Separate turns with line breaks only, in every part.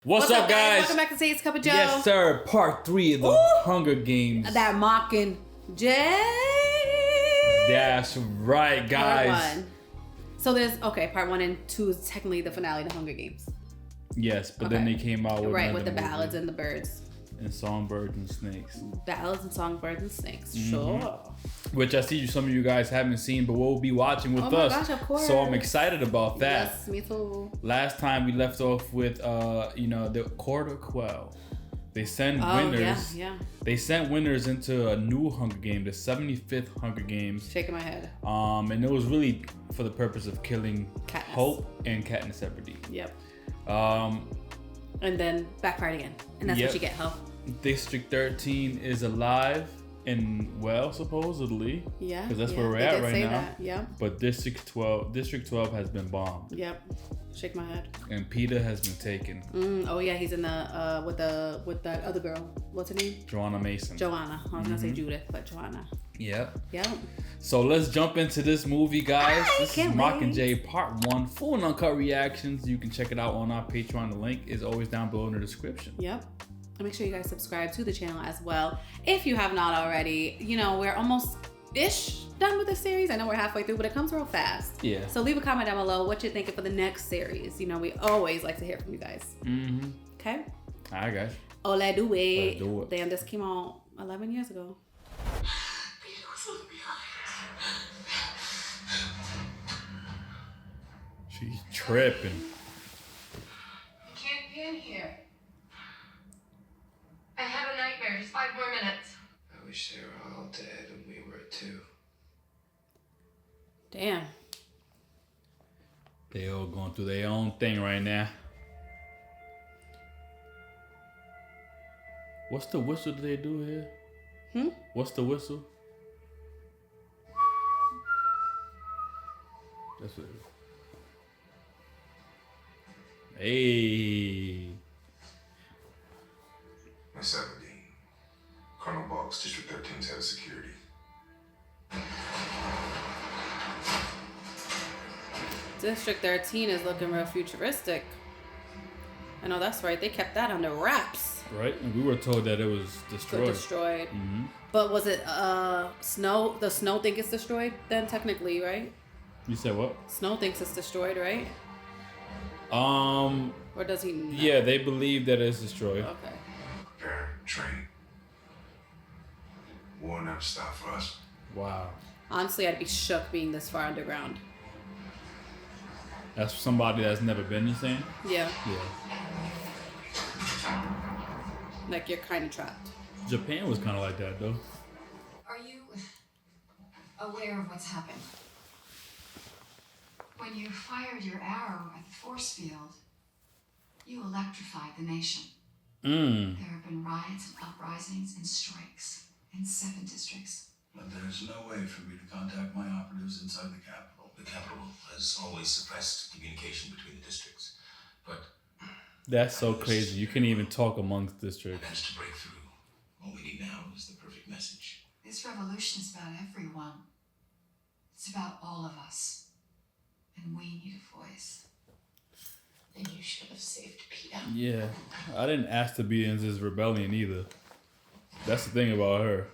What's up, guys?
Welcome back to Tate's Cup of Joe.
Yes, sir. Part 3 of the Hunger Games.
That Mockingjay.
That's right, guys.
Part 1. So there's, part 1 and 2 is technically the finale of the Hunger Games.
Yes, but then they came out with
with the ballads and the birds.
And songbirds and snakes.
Ballads and songbirds and snakes. Sure.
Which I see some of you guys haven't seen, but we'll be watching with us.
Oh my gosh, of course.
So I'm excited about that.
Yes, me too.
Last time we left off with the quarter quell. They send winners.
Yeah.
They sent winners into a new Hunger Game, the 75th Hunger Games.
Shaking my head.
And it was really for the purpose of killing
Katniss.
Hope and Katniss Everdeen.
Yep. And then backfired again. And that's what you get, Hope.
District 13 is alive and well, supposedly.
Yeah.
Because that's where we're at right now.
That. Yep.
But District 12 has been bombed.
Yep. Shake my head.
And Peter has been taken.
Oh yeah, he's in the with that other girl. What's her name?
Joanna Mason.
Joanna. I was gonna say Judith, but Joanna.
Yep.
Yep.
So let's jump into this movie, guys. This is
can't
Mockingjay Part 1. Full and uncut reactions. You can check it out on our Patreon. The link is always down below in the description.
Yep. And make sure you guys subscribe to the channel as well. If you have not already, we're almost-ish done with this series. I know we're halfway through, but it comes real fast.
Yeah.
So leave a comment down below what you're thinking for the next series. We always like to hear from you guys.
Mm-hmm.
Okay?
All right, guys.
Oh, let's do it.
Let's do it.
Damn, this came out 11 years ago.
She's tripping.
You can't be in here. I have a nightmare. Just 5 more minutes.
I wish they were all dead and we were too.
Damn.
They all going through their own thing right now. What's the whistle that they do here? What's the whistle? That's what it is. Hey.
Miss Everdeen, Colonel Boggs, District 13's head of security.
District 13 is looking real futuristic. I know that's right. They kept that under wraps.
Right? And we were told that it was destroyed. Mm-hmm.
But was it Snow? The Snow think it's destroyed then technically, right?
You said what?
Snow thinks it's destroyed, right? Or does he not?
Yeah, they believe that it's destroyed.
Okay.
Prepare, train. War never stopped for us.
Wow.
Honestly, I'd be shook being this far underground.
That's somebody that's never been, you saying?
Yeah.
Yeah.
Like you're kind of trapped.
Japan was kind of like that, though.
Are you aware of what's happened? When you fired your arrow at the force field, you electrified the nation. There have been riots and uprisings and strikes in 7 districts.
But there's no way for me to contact my operatives inside the capital.
The capital has always suppressed communication between the districts, but
That's so crazy. You can't even talk amongst
I
districts.
managed to break through. All we need now is the perfect message.
This revolution is about everyone. It's about all of us. And we need a voice. And you should have saved Peter.
Yeah. I didn't ask to be in this rebellion either. That's the thing about her.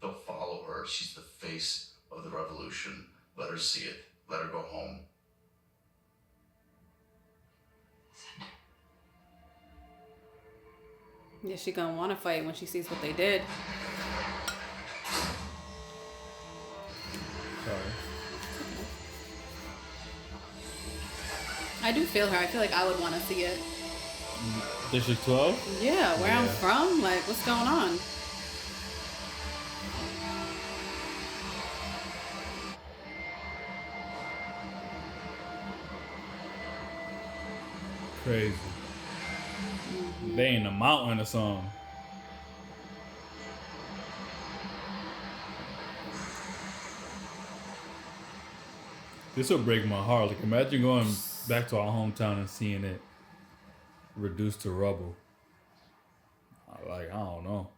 Don't follow her. She's the face of the revolution. Let her see it. Let her go home.
Yeah, she gonna want to fight when she sees what they did.
Sorry.
I do feel her. I feel like I would want to see it.
District 12?
Yeah, where I'm
Yeah.
from, like, what's going on?
Crazy. They in a mountain or something. This will break my heart. Like, imagine going back to our hometown and seeing it reduced to rubble. Like, I don't know.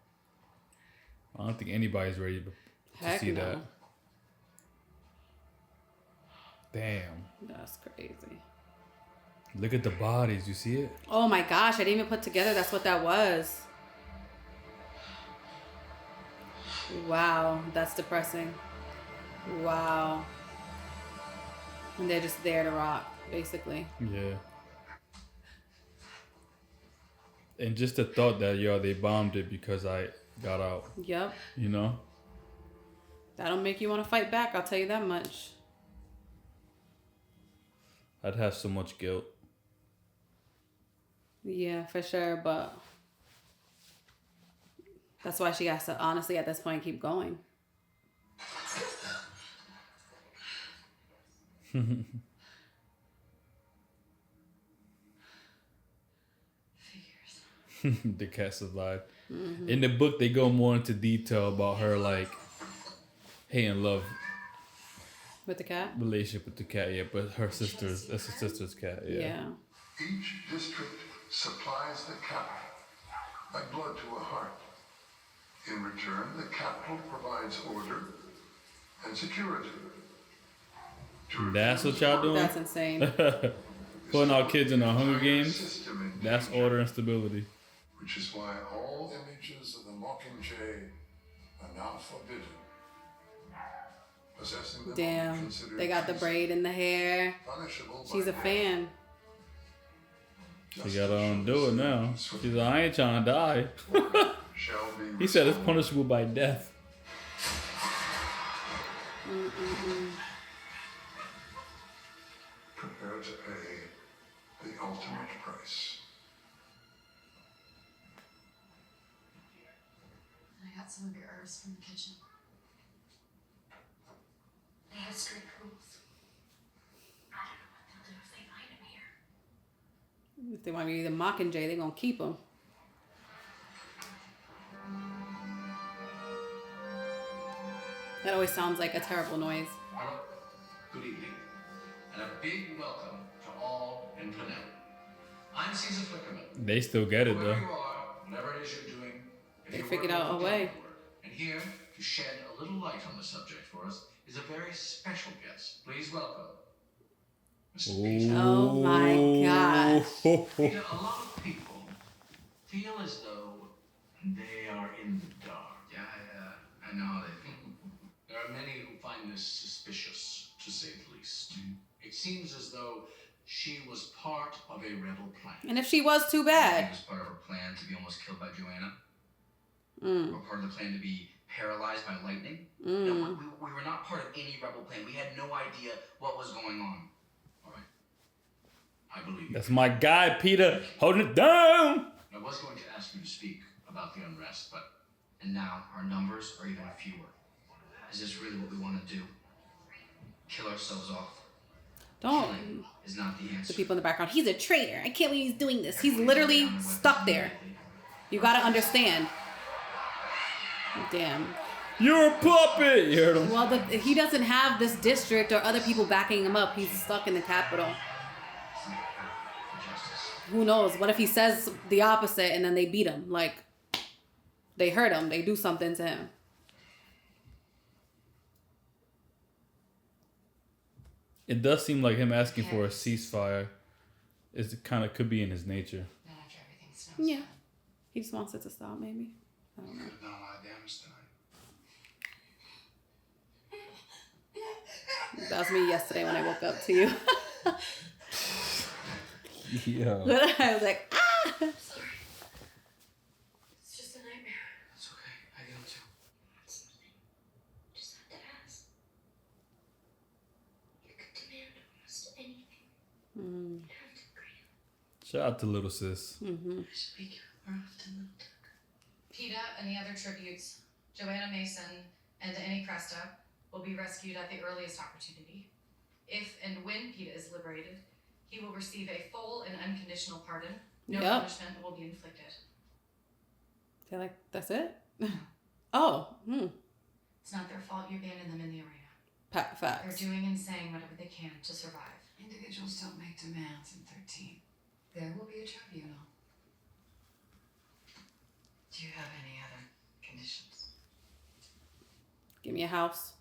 I don't think anybody's ready to
Heck
see
no.
that. Damn.
That's crazy.
Look at the bodies. You see it?
Oh my gosh, I didn't even put together that's what that was. Wow, that's depressing. Wow. And they're just there to rot, basically.
Yeah. And just the thought that, yo, they bombed it because I got out.
Yep.
You know?
That'll make you want to fight back, I'll tell you that much.
I'd have so much guilt.
Yeah, for sure, but that's why she has to, honestly, at this point, keep going.
The cat survived. In the book, they go more into detail about her, like, hate and love
With the cat?
relationship with the cat, yeah, but her sister's, that's her sister's cat, yeah.
Yeah.
Each district supplies the capital, like blood to a heart. In return, the capital provides order and security.
That's what y'all doing?
That's insane.
Putting our kids in the Hunger Games?
System in
That's
danger,
order and stability.
which is why all images of the Mockingjay are now forbidden. Possessing them will be
Damn.
considered
They got the
treason,
braid in the hair.
punishable
She's
by
a
death.
fan.
She gotta undo it now. She's like, I ain't trying to die.
Shall be
He said it's
restored.
punishable by death.
Prepare to pay the ultimate price.
I got some of your herbs from the kitchen. They have strict rules. I don't know what they'll do if they find him here.
If they want me to be the Mockingjay, they're gonna keep him. That always sounds like a terrible noise.
Hello. Good evening. And a big welcome to all in Planell. I'm Caesar Flickerman.
They still get it
Whoever
though.
you are, whatever it is you're doing, if
They
you're
figured
working
out a
for
way.
Denver, and here to shed a little light on the subject for us is a very special guest. Please welcome Mr. Peter.
Oh my gosh.
Peter, a lot of people feel as though they are in the dark. Yeah, I know how they feel. There are many who find this suspicious, to say the least. It seems as though she was part of a rebel plan.
And if she was, too
It
bad.
was part of her plan to be almost killed by Joanna,
Mm.
or part of the plan to be paralyzed by lightning.
Mm.
No, we were not part of any rebel plan. We had no idea what was going on.
All right. I believe you.
That's my guy, Peter, holding it down.
I was going to ask you to speak about the unrest, but
And now our numbers are even fewer. Is this really what we want to do? Kill ourselves off?
Don't.
Killing is not the answer.
The people in the background, he's a traitor. I can't believe he's doing this. He's literally stuck there. You gotta understand. Damn.
You're a puppet. You heard him.
Well, he doesn't have this district or other people backing him up. He's stuck in the capital.
For justice.
Who knows? What if he says the opposite and then they beat him? Like, they hurt him. They do something to him.
It does seem like him asking for a ceasefire is kind of could be in his nature.
Not after everything snows.
Yeah. He just wants it to stop, maybe. I don't know.
Could have done a lot of damage tonight.
That was me yesterday when I woke up to you.
Yeah.
I was like, ah!
Sorry. It's just a nightmare.
It's okay. I get it too.
Something. Just have to ask. You could demand almost anything.
Mm.
You'd have to agree.
Shout out to little sis.
Mm-hmm.
I should be more often than Tuck.
PETA and the other tributes, Joanna Mason and Annie Cresta, will be rescued at the earliest opportunity. If and when PETA is liberated, he will receive a full and unconditional pardon. No
Yep.
punishment will be inflicted.
They're like, that's it? Oh,
It's not their fault you abandoned them in the arena. They're
facts.
doing and saying whatever they can to survive.
Individuals don't make demands in 13. There will be a tribunal. Do you have any other conditions?
Give me a house.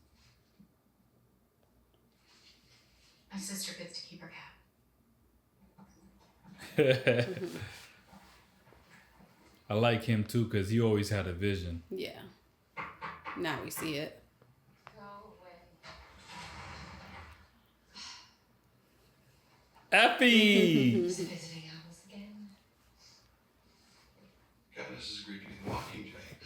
My sister gets to keep her cat.
I like him too because he always had a vision.
Yeah. Now we see it.
Go away.
Effie!
Is it visiting hours again?
Katniss has agreed to be the Mockingjay.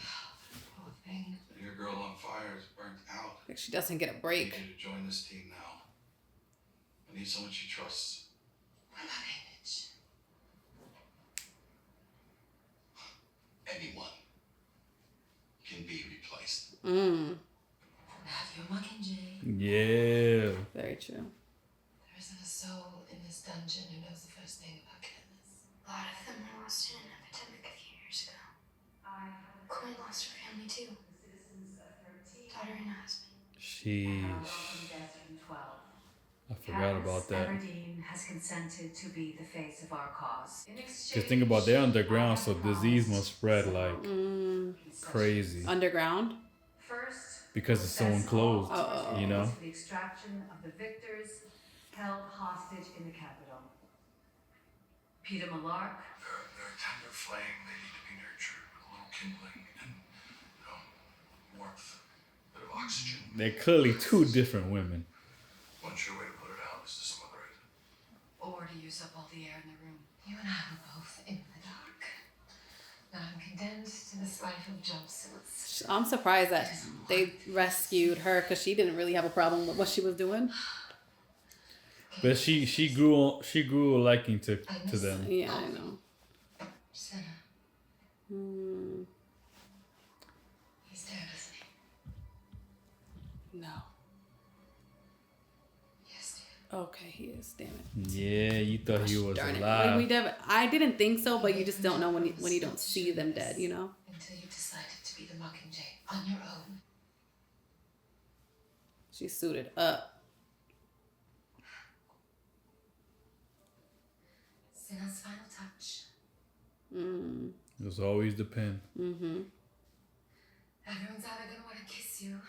Poor thing.
Your girl on fire is burnt out.
Like she doesn't get a
I need
break.
you to join this team now. I need someone she trusts.
What about Image?
Anyone can be replaced.
Have your Mockingjay.
Yeah.
Very true.
There isn't a soul in this dungeon who knows the first thing about Katniss.
A lot of them were lost in an epidemic a few years ago. Coin lost her family too. Daughter and husband.
Sheesh. I forgot about that.
Aberdeen has consented to be the face of our cause.
Because think about they're underground, so disease must spread like crazy.
Underground?
First,
Because it's so enclosed, you know?
the extraction of the victors held hostage in the capital. Peter Malark,
They're a tender flame. They need to be nurtured with a little kindling and, warmth, a bit of oxygen.
They're clearly two different women.
One sure way to put it out is to smother it.
Or to use up all the air in the room. You and I were both in the dark. Now I'm condemned to this life of jumpsuits.
I'm surprised that they rescued her because she didn't really have a problem with what she was doing.
But she grew a liking to them.
Yeah, I know.
Senna. He's dead, isn't he?
No.
Yes, dear.
Okay, he is. Damn it.
Yeah, you thought he was
Darn it.
alive.
I didn't think so, but you just don't know when you don't see them dead, you know?
Until you decided to be the Mockingjay on your own.
She's suited up.
Senna's final touch.
It was always the pen.
Everyone's either gonna want to kiss you,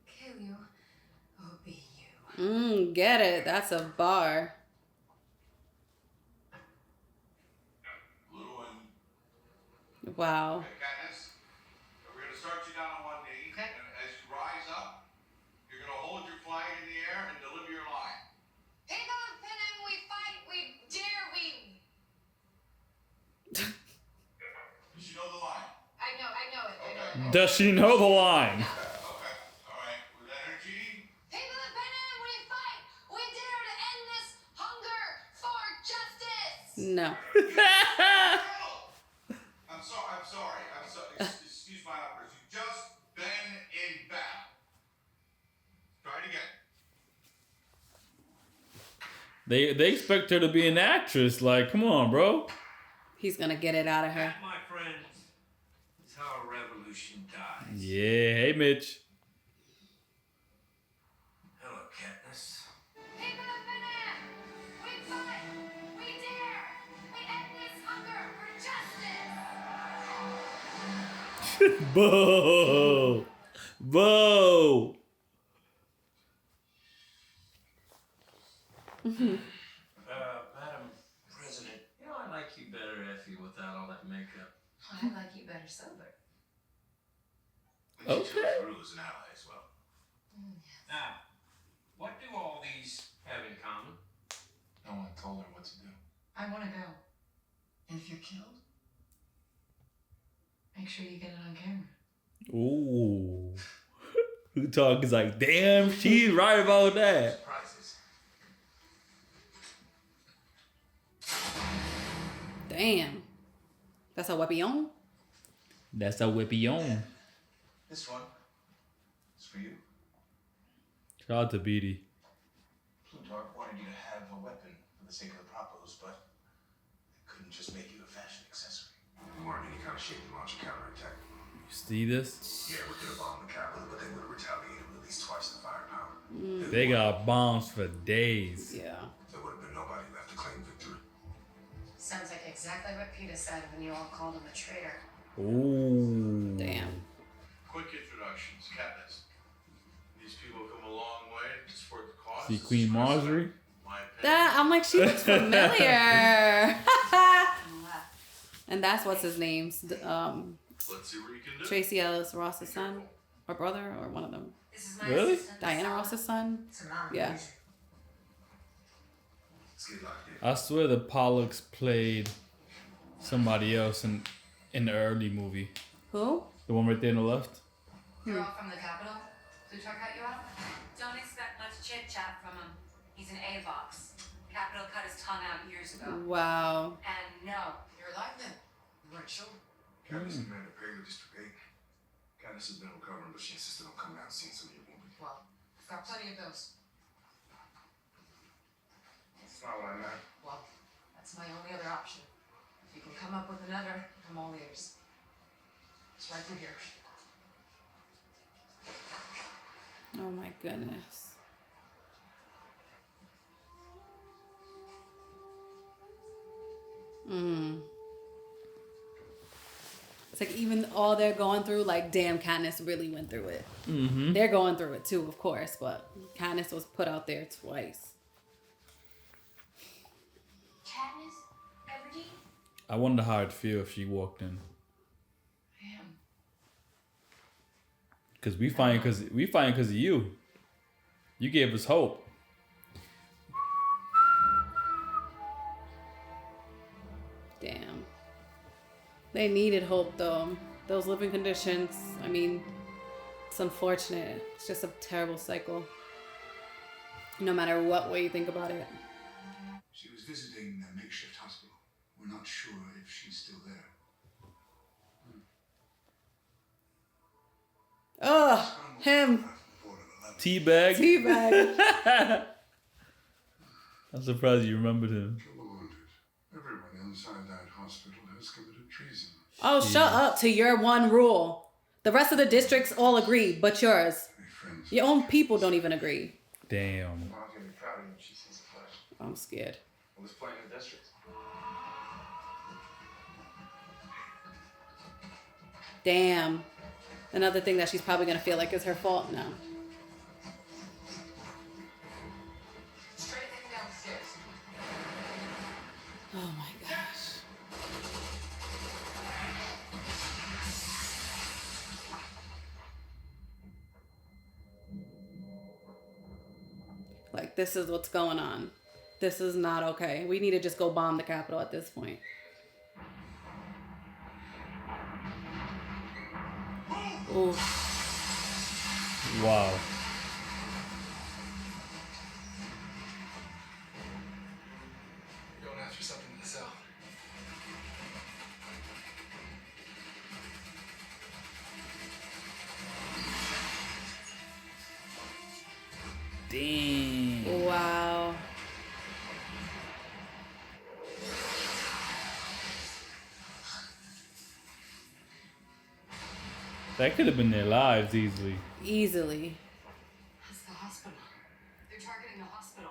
kill you, or be you.
Get it. That's a bar.
Little one.
Wow.
Okay, Katniss, we're going to start you down on one knee.
Okay.
And as you rise up, you're going to hold your flag in the air and deliver your line.
People of Panem, we fight, we dare, we...
Does she know the line?
I know it.
Does she know the line?
Okay. All right. With energy.
People of Panem, we fight, we dare to end this hunger for justice.
No.
I'm sorry. Excuse my outburst. You've just been in battle. Try it again.
They expect her to be an actress. Like, come on, bro.
He's gonna get it out of her.
That, my friends, is how a revolution dies.
Yeah, hey Mitch.
Hello, Katniss.
People of Panem, we fight, we dare, we end this hunger for justice.
Boo! Boo!
Madam President, I like you better, Effie, without all that makeup.
I like you better sober.
And she took through as an ally as well.
Now, what do all these have in common?
No one told her what to do.
I want to go. And if you're killed, make sure you get it on camera.
Ooh. Who talk is like, damn, she's right about that.
Surprises.
Damn. That's a weapon.
That's a whippy on.
This one is for you.
Shout out to Beatty.
Plutarch wanted you to have a weapon for the sake of the propos, but they couldn't just make you a fashion accessory.
We weren't in any kind of shape to launch a counterattack.
You see this?
Yeah, we could have bombed the capital, but they would have retaliated with at least twice the firepower.
They got bombs for days.
Yeah.
There would have been nobody left to claim victory.
Sounds like exactly what Peter said when you all called him a traitor.
Ooh.
Damn.
Quick introductions. Katniss. These people come a long way to support the cause.
See Queen Marjorie?
My opinion.
That I'm like, she looks familiar. And that's what's his name's
Let's see what you can do.
Tracy Ellis Ross's son or brother or one of them.
This is my
Really?
assistant,
Diana
Sala.
Ross's son.
It's an honor.
Yeah.
Let's get locked in.
I swear the Pollocks played somebody else in the early movie.
Who?
The one right there on the left.
You're all from the Capitol? Plutarch got you out?
Don't expect much chit chat from him. He's an AVOX. Capital cut his tongue out years ago.
Wow.
And no,
You're alive then. You weren't sure.
Candace demanded pay or District 8. Candace has been recovering, but she insisted on coming out and seeing some of your wounded.
Well, I've got plenty of those.
That's not what I meant.
Well, that's my only other option. If you can come up with another, I'm all ears. It's right through here.
Oh my goodness. It's like even all they're going through, like, damn, Katniss really went through it.
Mm-hmm.
They're going through it too, of course, but Katniss was put out there twice.
Katniss? Everdeen?
I wonder how it'd feel if she walked in.
I am.
Cause we find because of you. You gave us hope.
Damn. They needed hope though. Those living conditions, I mean, it's unfortunate. It's just a terrible cycle. No matter what way you think about it.
She was visiting a makeshift hospital. We're not sure if she's still there.
Ugh, him.
Teabag.
Teabag.
I'm surprised you remembered him.
Kill the wounded. Everyone inside that hospital has committed treason.
Oh, shut up to your one rule. The rest of the districts all agree, but yours. Your own people don't even agree.
Damn.
Mom's gonna be proud of you when she sees the flesh.
I'm scared.
Well, let's play in the district.
Damn. Another thing that she's probably gonna feel like is her fault now.
Straight ahead downstairs.
Oh my gosh. Like, this is what's going on. This is not okay. We need to just go bomb the Capitol at this point. Ooh.
Wow.
You're going after something in the cell.
Damn.
Wow.
That could have been their lives easily.
Easily.
That's the hospital. They're targeting the hospital.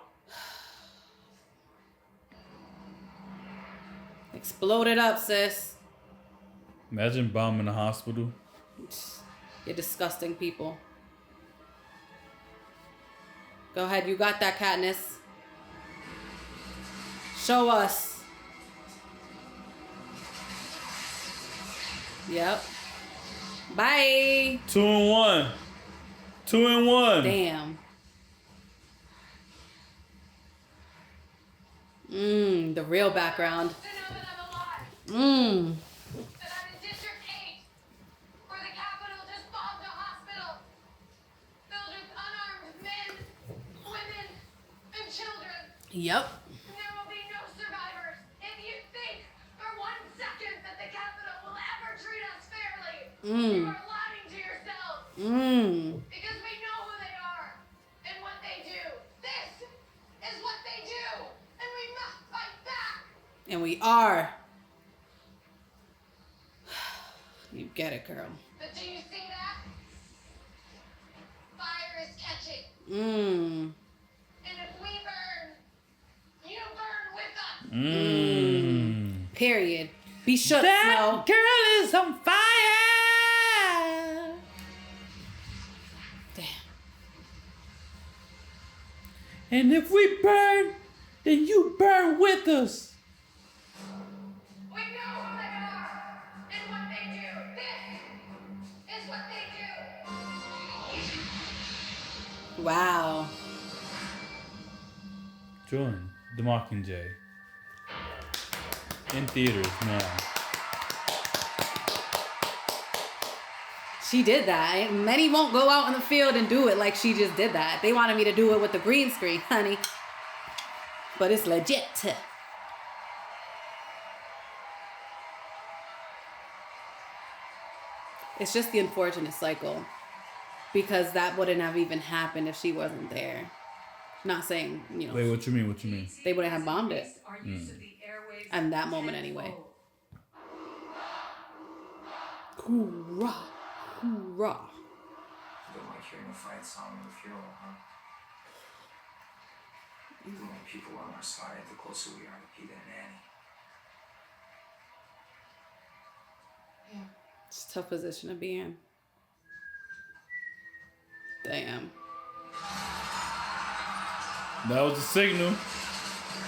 Explode it up, sis.
Imagine bombing a hospital.
You're disgusting people. Go ahead, you got that, Katniss. Show us. Yep. Bye.
2 and 1. 2 and 1.
Damn. The real background.
To know that I'm alive. That I'm in District 8. Where the Capitol just bombed a hospital. Filled with unarmed men, women, and children.
Yep.
There will be no survivors. If you think for 1 second that the Capitol will ever treat us fairly, you are lying to yourselves. Because we know who they are and what they do. This is what they do, and we must fight back.
And we are. You get it, girl.
But do you see that? Fire is catching.
Mm.
And if we burn, you burn with us.
Mm.
Period. Be shook,
That
Snow.
girl is on fire.
Damn.
And if we burn, then you burn with us.
We know who they are.
Wow.
Join the Mockingjay in theaters now.
She did that. Many won't go out in the field and do it like she just did that. They wanted me to do it with the green screen, honey. But it's legit. It's just the unfortunate cycle. Because that wouldn't have even happened if she wasn't there. Not saying, you know.
Wait, what you mean? What you mean?
They wouldn't have bombed it. And that moment anyway. Hoorah. Hoorah.
Don't like hearing a fight song at a funeral, huh? The more people on our side, the closer we are to Peter and Annie.
Yeah.
It's a tough position to be in. Damn.
That was the signal.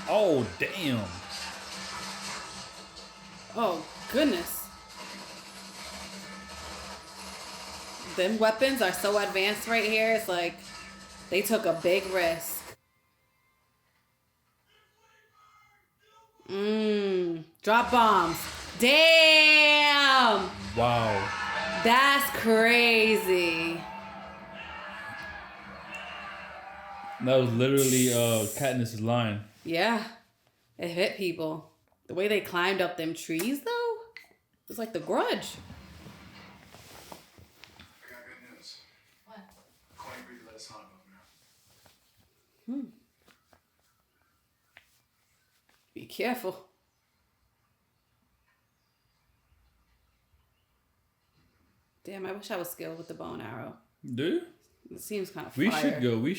Oh, damn.
Oh, goodness. Them weapons are so advanced right here. It's like they took a big risk. Drop bombs. Damn.
Wow.
That's crazy.
That was literally Katniss' line.
Yeah. It hit people. The way they climbed up them trees, though, it was like The Grudge.
I got good news.
What?
Coin agreed to let us hunt above now.
Be careful. Damn, I wish I was skilled with the bow and arrow.
Do you?
It seems kind of
We
fire.
should go. We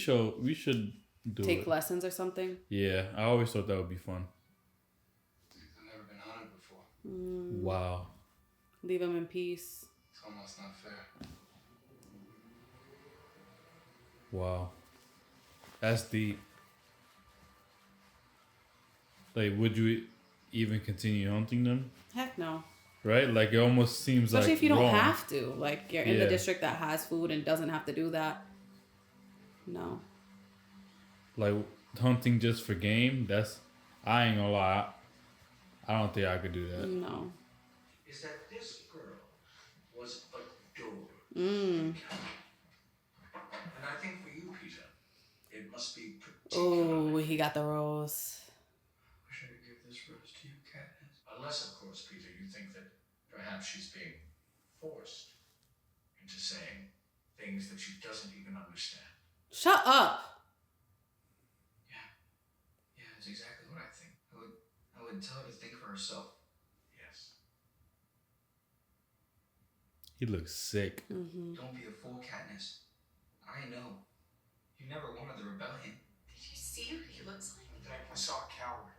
should do
Take
it.
lessons or something.
Yeah, I always thought that would be fun.
I've never been hunted before.
Wow.
Leave them in peace.
It's almost not fair.
Wow. That's deep. Like, would you even continue hunting them?
Heck no.
Right? Like, it almost seems
Especially
like
if you don't
wrong.
have to. Like, you're in the
Yeah.
district that has food and doesn't have to do that. No.
Like, hunting just for game, I ain't gonna lie. I don't think I could do that.
No.
Is that this girl was adored.
Mm.
And I think for you, Peter, it must be
Oh, he got the rose.
Wish I could give this rose to you, Katniss. Unless, of course, Peter, you think that perhaps she's being forced into saying things that she doesn't even understand.
Shut up.
Yeah, that's exactly what I think. I would tell her to think for herself.
Yes.
He looks sick.
Don't be a fool, Katniss. I know. You never wanted the rebellion.
Did you see what he looks like?
I saw a coward.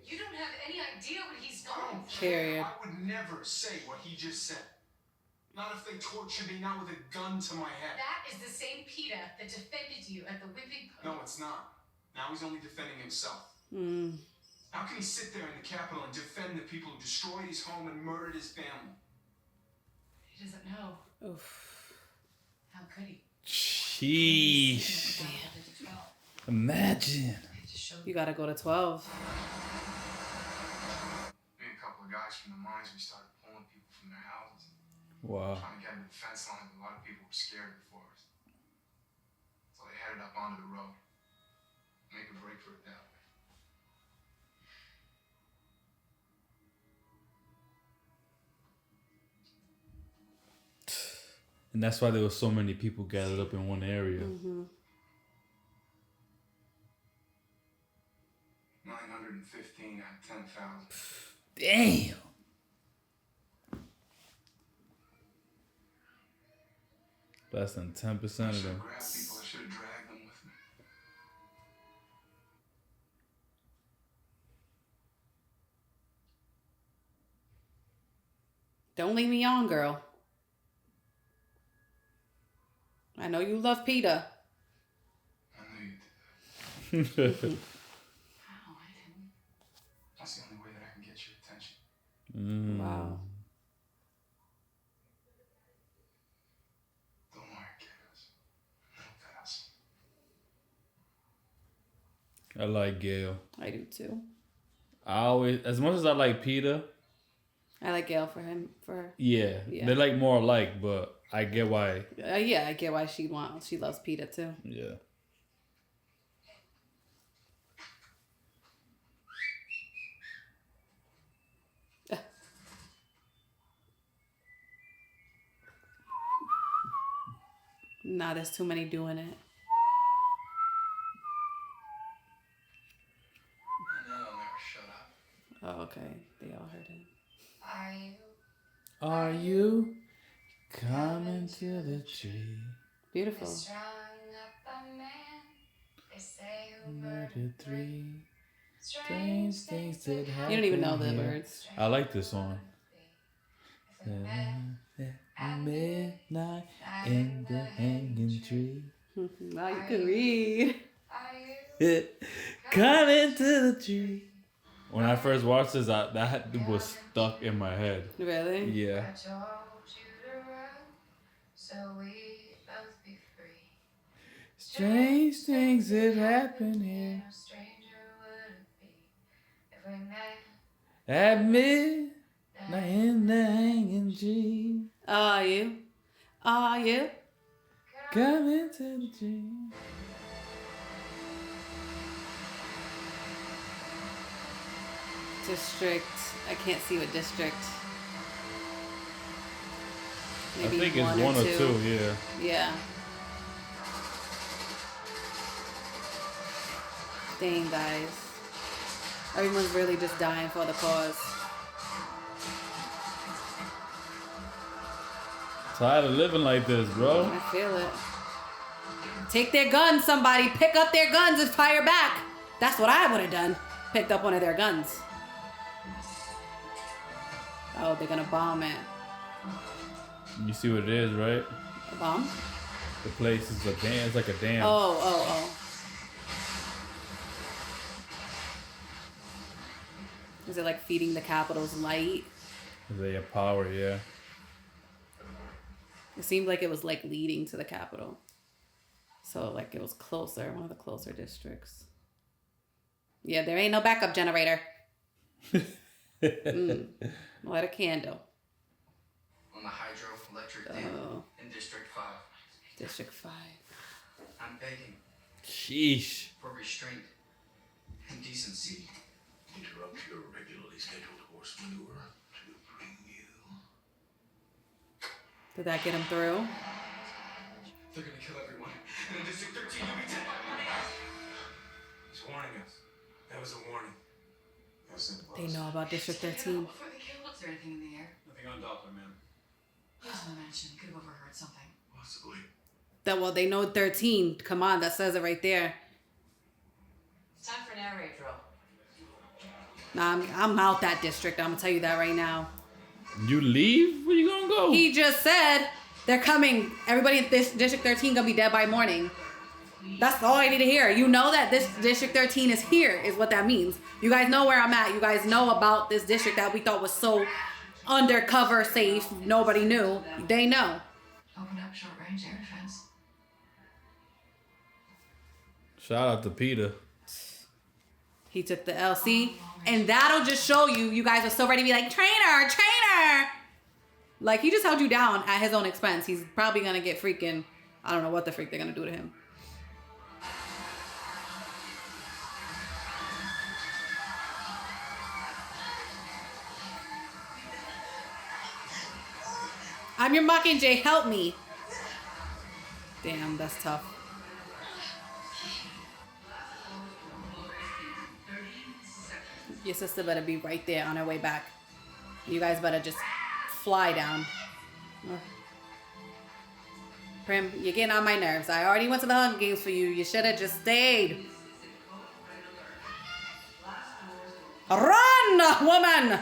You don't have any idea what he's
I
done.
don't care.
Period.
I would never say what he just said. Not if they tortured me, not with a gun to my head.
That is the same PETA that defended you at the whipping post.
No, it's not. Now he's only defending himself. How can he sit there in the Capitol and defend the people who destroyed his home and murdered his family?
He doesn't know.
Oof.
How could he?
Sheesh. Imagine.
You gotta go to 12.
Me and a couple of guys from the mines, we started pulling people from their houses.
Wow.
Trying to get into the fence line, but a lot of people were scared of the forest. So they headed up onto the road. Make a break for it that way.
And that's why there were so many people gathered up in one area.
915 out of 10,000.
Damn. Less than 10% of them.
Grab people, I should have dragged them with me.
Don't leave me on, girl. I know you love PETA.
I knew you did that.
Wow, I didn't.
That's the only way that I can get your attention.
Wow.
Don't worry, Candace. No pass.
I like Gail.
I do too.
I always, as much as I like Peter.
I like Gail for him. For her.
Yeah, they're like more alike, but I get why.
Yeah, I get why she loves Peter too.
Yeah.
Nah, there's too many doing it.
I know they'll never shut up.
Oh, okay. They all heard it.
Are you coming to the tree?
Beautiful.
Murdered 3 strange things that happen.
You don't even know the words.
I like this song. Midnight in the hanging tree.
Wow, you can read.
Coming to the tree. When I first watched this, that was stuck in my head.
Really?
Yeah. Strange things that happen here. At midnight in the hanging tree.
Are you? Are you?
Coming to the tree.
District. I can't see what district. Maybe
I think it's one or two, yeah.
Yeah. Dang, guys. Everyone's really just dying for the cause.
Tired of living like this, bro.
I feel it. Take their guns, somebody. Pick up their guns and fire back. That's what I would have done. Picked up one of their guns. Oh, they're gonna bomb it.
You see what it is, right?
A bomb?
The place is a dam. It's like a dam.
Oh. Is it like feeding the Capitol's light?
They have power, yeah.
It seemed like it was like leading to the Capitol. So like it was closer, one of the closer districts. Yeah, there ain't no backup generator. Light a candle.
On the hydroelectric dam in District 5.
District 5.
I'm begging.
Sheesh.
For restraint and decency.
Interrupt your regularly scheduled horse maneuver to bring you.
Did that get him through?
They're gonna kill everyone. And in District 13, you'll be dead by morning. He's warning us. That was a warning. Yes, it was.
They know about District 13.
Before they killed, was there anything in the air?
Nothing on Doppler, ma'am.
He doesn't mention. Could have overheard something.
Possibly.
Well, they know 13. Come on, that says it right there.
It's time for an air raid drill.
Nah, I'm out that district. I'm gonna tell you that right now.
You leave? Where you gonna go?
He just said they're coming. Everybody in this District 13 gonna be dead by morning. That's all I need to hear. You know that this District 13 is here, is what that means. You guys know where I'm at. You guys know about this district that we thought was so undercover safe. Nobody knew. They know.
Opened up short-range air defense.
Shout out to Peter.
He took the LC. And that'll just show you, you guys are so ready to be like, trainer, trainer. Like, he just held you down at his own expense. He's probably going to get freaking, I don't know what the freak they're going to do to him. I'm your Mockingjay, help me. Damn, that's tough. Your sister better be right there on her way back. You guys better just fly down. Prim, you're getting on my nerves. I already went to the Hunger Games for you. You should have just stayed. Run, woman!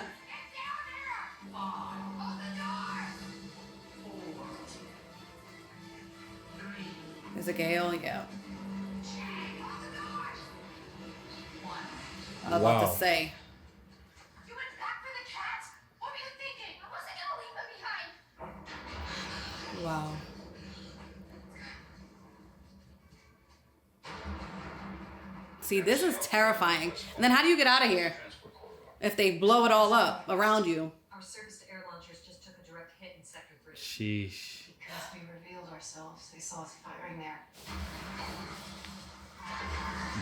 Is it Gale? Yeah. I was about to say.
You went back for the cats? What were you thinking? I wasn't gonna leave them behind.
Wow. See, this is terrifying. And then how do you get out of here if they blow it all up around you?
Our surface-to-air launchers just took a direct hit in Sector 3.
Sheesh.
Because we revealed ourselves, they saw us firing there.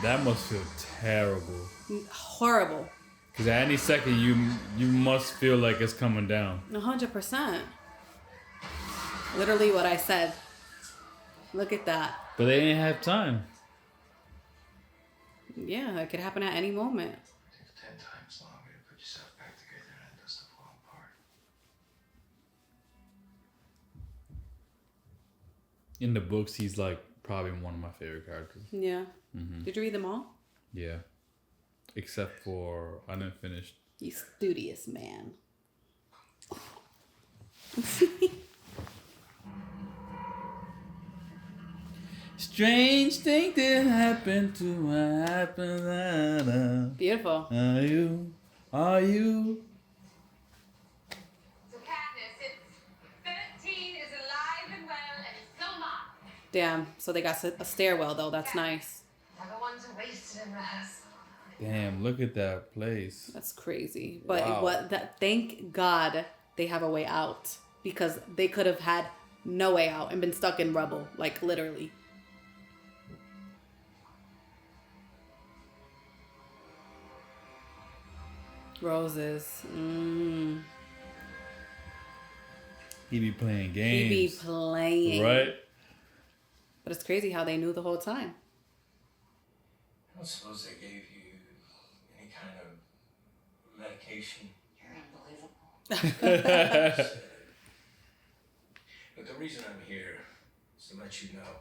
That must feel terrible.
Horrible.
Because at any second, you must feel like it's coming down.
100%. Literally what I said. Look at that.
But they didn't have time.
Yeah, it could happen at any moment.
It takes 10 times longer to put yourself back together than it does to fall apart.
In the books, he's like probably one of my favorite characters.
Yeah. Did you read them all?
Yeah. Except for, I didn't finish.
You studious man.
Strange thing that happened to happen.
Beautiful.
Are you?
So Katniss, it's 13 is alive and well, and so am I.
Damn. So they got a stairwell though. That's nice.
Never one's wasted in rest.
Damn, look at that place.
That's crazy. But
Wow.
thank God they have a way out, because they could have had no way out and been stuck in rubble, like literally. Roses.
He be playing
He
games.
be playing.
Right?
But it's crazy how they knew the whole time.
I don't suppose they gave you any kind of medication.
You're unbelievable.
But the reason I'm here is to let you know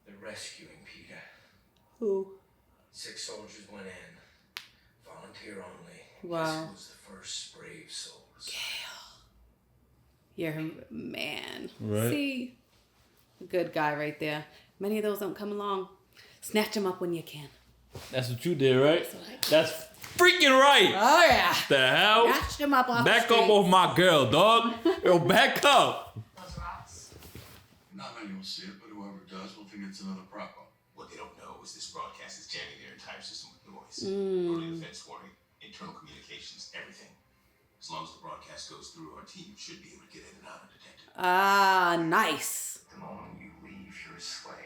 they're rescuing Peter.
Who?
6 soldiers went in, volunteer only.
Wow.
Guess who was the first brave souls?
You're man.
Right.
See? Good guy right there. Many of those don't come along. Snatch them up when you can.
That's what you did, right?
That's what I did.
That's freaking right.
Oh yeah.
The hell?
Snatch them up off
Back
the
up
street.
off my girl, dog. Yo, back up.
Those rocks.
Not many will see it, but whoever does will think it's another prop.
What they don't know is this broadcast is jamming their entire system with noise. Early defense warning, internal communications, everything. As long as the broadcast goes through, our team should be able to get in and out undetected.
Ah, nice.
The moment you leave, you're a slave.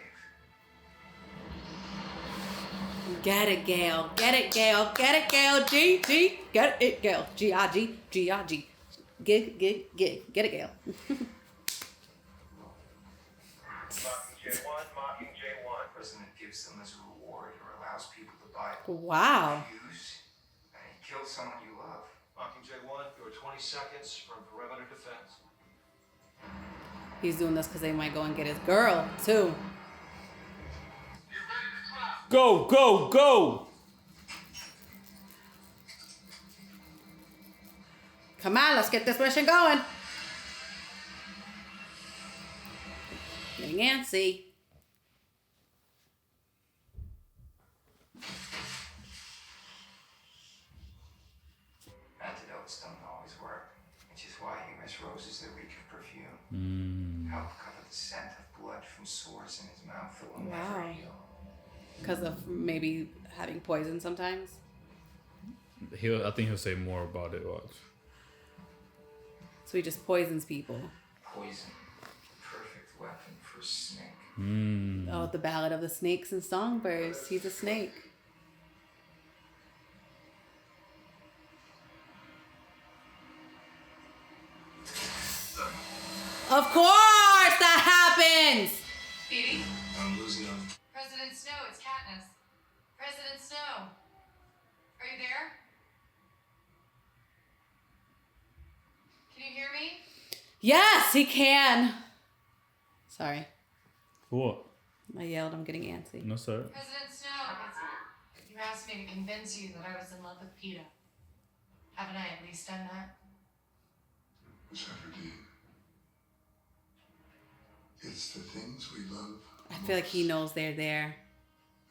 Get it, Gail. Get it, Gail. Get it, Gail. G. Get it, Gail. G-I-G. G-I-G. Get it, Gail.
MOCKINGJAY 1, MOCKINGJAY 1. President gives them as a reward or allows people to buy it.
Wow.
Use and kill someone you love.
MOCKINGJAY 1, you are 20 seconds from perimeter defense.
He's doing this because they might go and get his girl, too.
Go, go, go.
Come on, let's get this mission going. Getting antsy.
Antidotes don't always work, which is why he miss roses that reek of perfume. Help cover the scent of blood from sores in his mouth that will never
Wow.
heal.
Because of maybe having poison sometimes.
I think he'll say more about it. Watch.
So he just poisons people.
Poison, perfect weapon for a snake.
Oh, the Ballad of the Snakes and Songbirds. He's a snake. Of course that happens!
Phoebe?
I'm losing them.
President Snow, it's Katniss. President Snow. Are you there? Can you hear me?
Yes, he can. Sorry.
What?
I yelled, I'm getting antsy.
No, sir.
President Snow, you asked me to convince you that I was in love with Peeta. Haven't I at least done that?
Whichever did. It's the things we love
I feel like he knows they're there.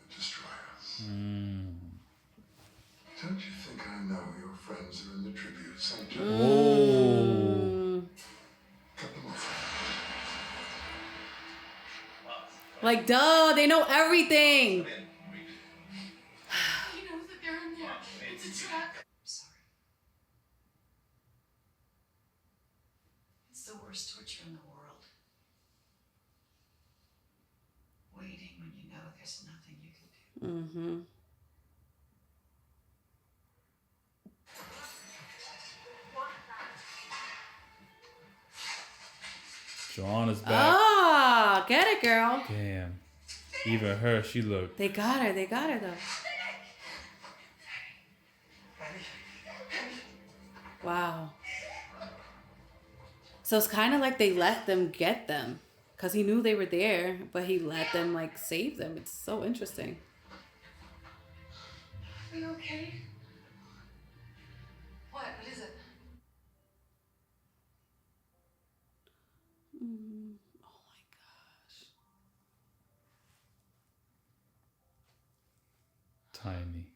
that destroy us. Don't you think I know your friends are in the tribute center?
Oh.
Cut them off.
Like, duh, they know everything.
the worst torture in the world? Waiting when you know there's nothing you can do.
Mm-hmm.
Joanna's back.
Ah, get it, girl.
Damn. Even her, she looked.
They got her. They got her, though. Wow. So it's kind of like they let them get them. Because he knew they were there, but he let them, like, save them. It's so interesting.
Are you okay? What? What is it?
Oh, my gosh.
Tiny.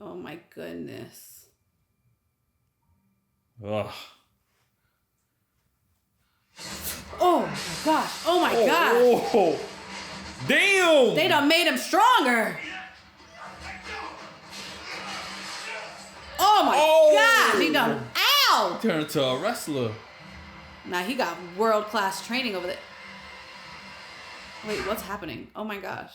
Oh, my goodness.
Ugh.
Oh, my gosh. Oh, my gosh.
Oh, damn.
They done made him stronger. Oh, my gosh. He done. Ow.
Turned into a wrestler.
Nah, he got world-class training over there. Wait, what's happening? Oh, my gosh.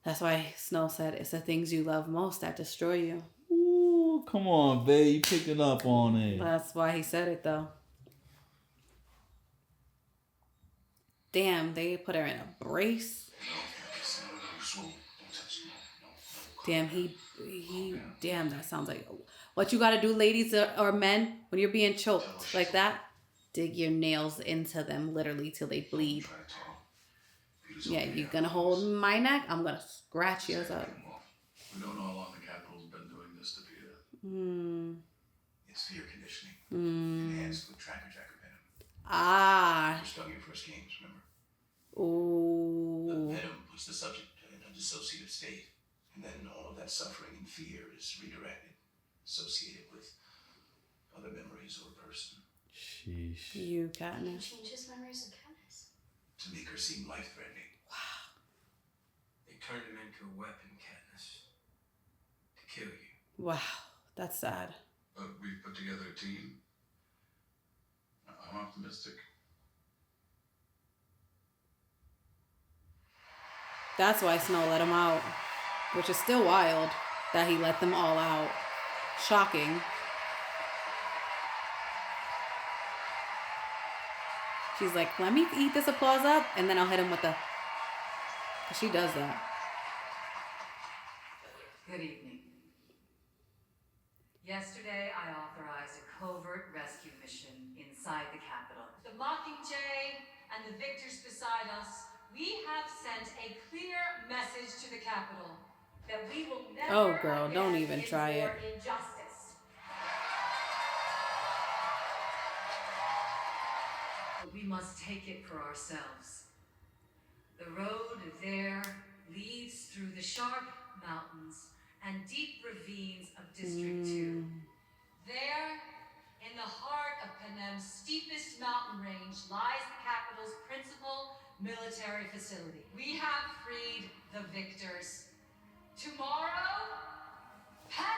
That's why Snow said it's the things you love most that destroy you.
Ooh, come on, babe. You picking up on it.
That's why he said it, though. Damn, they put her in a brace. Damn, damn, that sounds like... What you gotta do, ladies or men, when you're being choked like that? Dig your nails into them, literally, till they bleed. Yeah, you're gonna hold my neck? I'm gonna scratch yours up.
We don't know how long the Capitol's been doing this to Peter.
It's fear conditioning. Enhanced with tracker venom.
Ah.
First on your first games, remember?
Ooh.
The venom puts the subject in a dissociative state. And then all of that suffering and fear is redirected, associated with other memories or a person.
Sheesh.
You, Katniss.
Change his memories of Katniss.
To make her seem life-threatening.
They turned him into a weapon, Katniss. To kill you.
Wow, that's sad.
But we've put together a team. I'm optimistic.
That's why Snow let him out. Which is still wild that he let them all out. Shocking. She's like, let me eat this applause up, and then I'll hit him with the... She does that.
Good evening. Yesterday, I authorized a covert rescue mission inside the Capitol.
The Mockingjay and the victors beside us, we have sent a clear message to the Capitol that we will never
Oh, girl, don't
again
even try
endure
it.
injustice.
But we must take it for ourselves. The road there leads through the sharp mountains and deep ravines of District 2.
There, in the heart of Panem's steepest mountain range, lies the capital's principal military facility. We have freed the victors. Tomorrow, Panem!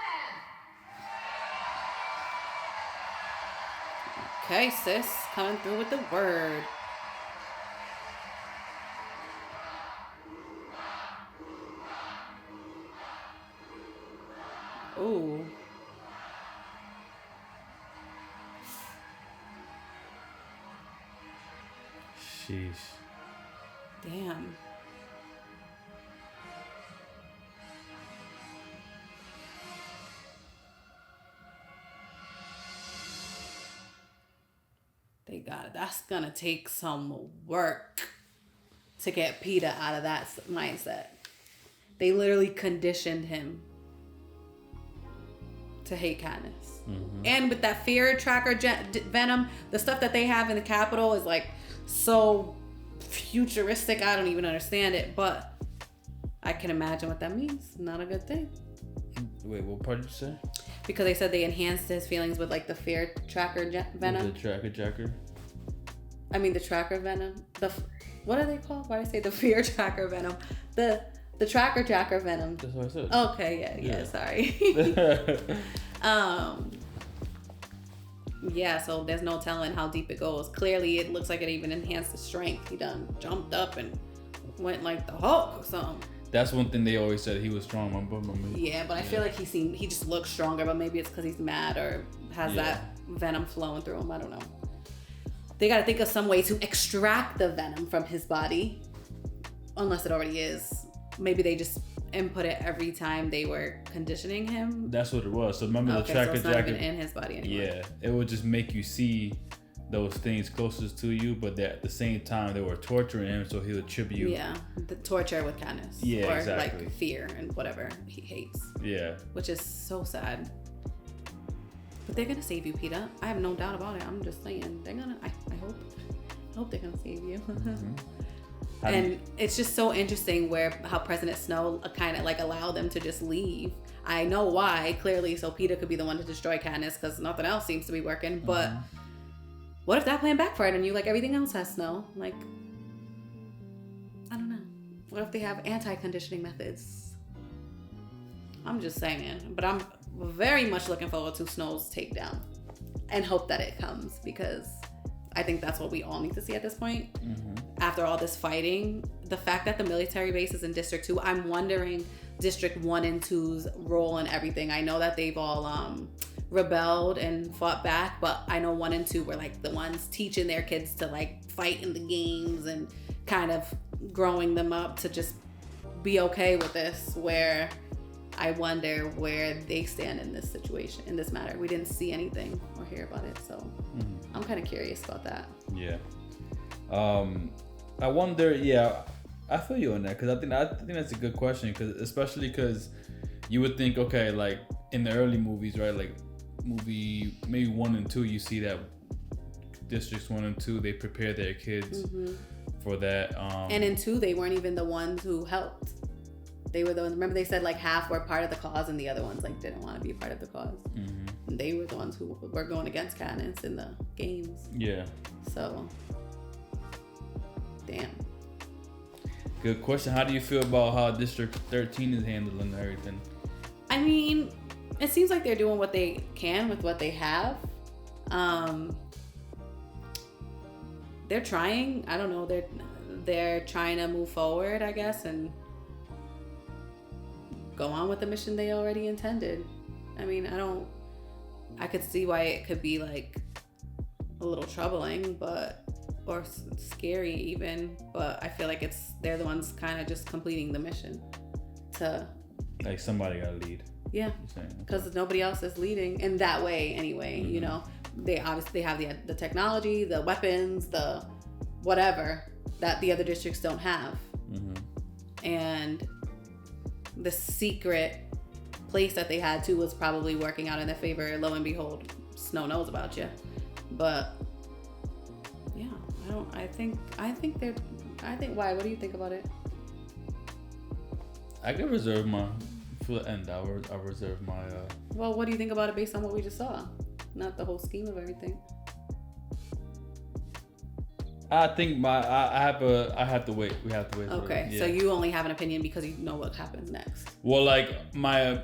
Okay, sis. Coming through with the word. Ooh.
Sheesh.
Damn. They got it. That's gonna take some work to get Peter out of that mindset. They literally conditioned him to hate Katniss. And with that fear tracker venom, the stuff that they have in the Capitol is like so futuristic. I don't even understand it, but I can imagine what that means. Not a good thing.
Wait, what part did you say?
Because they said they enhanced his feelings with like the fear tracker venom.
The tracker.
I mean the tracker venom. What are they called? Why did I say the fear tracker venom? The tracker venom.
That's what I said.
Okay, yeah. Sorry. Yeah, so there's no telling how deep it goes. Clearly, it looks like it even enhanced his strength. He done jumped up and went like the Hulk or something.
That's one thing they always said, he was strong.
Yeah, but I feel like he just looks stronger, but maybe it's because he's mad or has that venom flowing through him. I don't know. They got to think of some way to extract the venom from his body, unless it already is. Maybe they just input it every time they were conditioning him.
That's what it was. So remember the tracker
so it's
jacket?
not even in his body anymore.
Yeah, it would just make you see those things closest to you, but at the same time they were torturing him, so he would trip you.
Yeah, the torture with kindness.
Yeah,
or
exactly.
like fear and whatever he hates.
Yeah.
Which is so sad. But they're gonna save you, Peter. I have no doubt about it. I'm just saying they're gonna. I hope they're gonna save you. And it's just so interesting how President Snow kind of like allowed them to just leave. I know why, clearly, so Peter could be the one to destroy Katniss because nothing else seems to be working. But what if that plan backfired and you like everything else has Snow? Like, I don't know. What if they have anti-conditioning methods? I'm just saying. But I'm very much looking forward to Snow's takedown and hope that it comes, because I think that's what we all need to see at this point. After all this fighting, the fact that the military base is in District 2, I'm wondering District 1 and 2's role in everything. I know that they've all rebelled and fought back, but I know 1 and 2 were like the ones teaching their kids to like fight in the games and kind of growing them up to just be okay with this, where I wonder where they stand in this situation, in this matter. We didn't see anything or hear about it, so I'm kind of curious about that.
Yeah. I wonder. Yeah, I feel you on that, because I think that's a good question, especially because you would think, okay, like in the early movies, right? Like movie maybe 1 and 2, you see that Districts 1 and 2 they prepare their kids for that.
And in 2, they weren't even the ones who helped. They were the ones. Remember, they said like half were part of the cause, and the other ones like didn't want to be a part of the cause. And they were the ones who were going against Katniss in the games.
Yeah.
So, damn.
Good question. How do you feel about how District 13 is handling everything?
I mean, it seems like they're doing what they can with what they have. They're trying. I don't know. They're trying to move forward, I guess, and go on with the mission they already intended. I mean, I could see why it could be like a little troubling, or scary even, but I feel like they're the ones kind of just completing the mission to,
like, somebody gotta lead.
Yeah, because nobody else is leading in that way anyway. You know, they obviously have the technology, the weapons, the whatever that the other districts don't have. And the secret place that they had to was probably working out in their favor. Lo and behold, Snow knows about you. But yeah, I think why? What do you think about it?
I could reserve my, for the end, I'll reserve my
Well, what do you think about it based on what we just saw? Not the whole scheme of everything.
I think I have to wait. We have to wait.
Okay, so you only have an opinion because you know what happens next.
Well, like my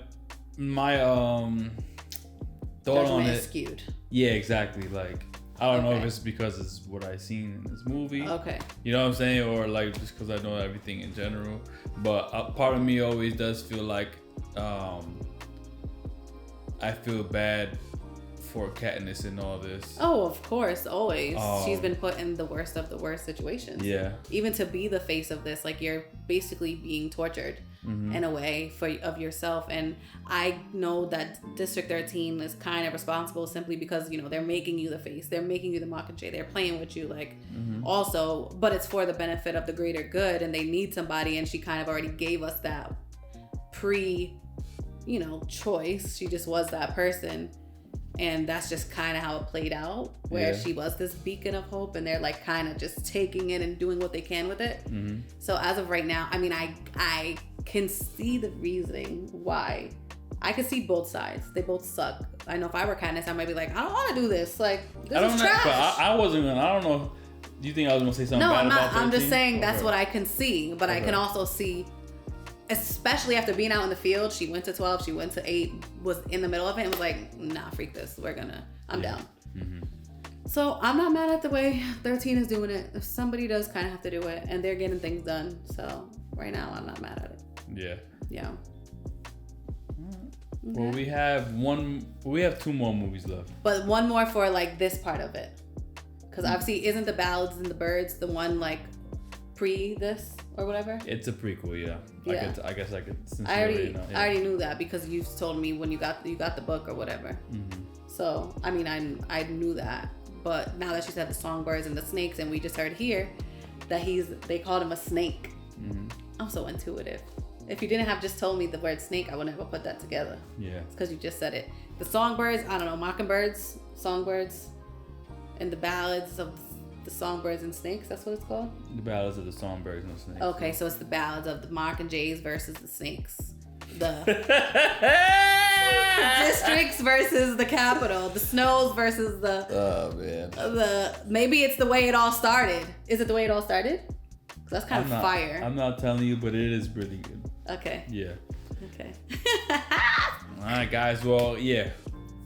thought on it.
Is skewed.
Yeah, exactly. Like, I don't know if it's because it's what I seen in this movie.
Okay.
You know what I'm saying, or like just because I know everything in general. But a part of me always does feel like I feel bad for Katniss in all this.
Oh, of course, always. She's been put in the worst of the worst situations.
Yeah.
Even to be the face of this, like, you're basically being tortured in a way of yourself. And I know that District 13 is kind of responsible simply because, you know, they're making you the face. They're making you the Mockingjay. They're playing with you, like, also. But it's for the benefit of the greater good, and they need somebody. And she kind of already gave us that choice. She just was that person. And that's just kind of how it played out, where she was this beacon of hope, and they're like kind of just taking it and doing what they can with it. So as of right now, I mean, I can see the reasoning why. I can see both sides. They both suck. I know if I were Katniss, I might be like, I don't want to do this. Like, this is trash.
But I wasn't gonna. I don't know. Do you think I was gonna say something bad about 13?
I'm just saying that's what I can see. But I can also see especially after being out in the field, she went to 12, she went to 8, was in the middle of it, and was like, nah, freak this. I'm down.
Mm-hmm.
So I'm not mad at the way 13 is doing it. If somebody does kind of have to do it, and they're getting things done. So right now, I'm not mad at it.
Yeah.
Yeah.
Well, we have 2 more movies left.
But one more for like this part of it. Because obviously, isn't the Ballads and the Birds the one like pre this or whatever?
It's a prequel, yeah.
Yeah.
I guess I could. Since
I
you know, yeah.
already knew that because you told me when you got the book or whatever.
Mm-hmm.
So I mean, I knew that, but now that you said the songbirds and the snakes, and we just heard here that they called him a snake.
Mm-hmm.
I'm so intuitive. If you didn't have just told me the word snake, I would never put that together.
Yeah.
It's because you just said it. The songbirds, I don't know, mockingbirds, songbirds, and the ballads of the songbirds and snakes. That's what it's called.
The Ballads of the Songbirds and Snakes.
Okay, so it's the ballads of the Mockingjays versus the snakes. The districts versus the capital. The snows versus the.
Oh man.
Maybe it's the way it all started. Is it the way it all started? That's kind of fire.
I'm not telling you, but it is really good.
Okay.
Yeah.
Okay.
All right, guys. Well, yeah.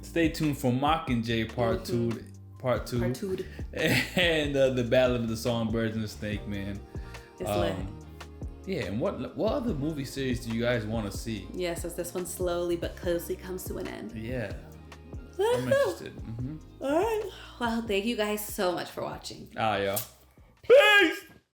Stay tuned for Mockingjay Part 2. Part 2. And the Battle of the Songbirds and the Snake, man.
It's lit.
Yeah, and what other movie series do you guys want to see?
Yes, as this one slowly but closely comes to an end.
Yeah. I'm interested.
All right. Well, thank you guys so much for watching.
Y'all.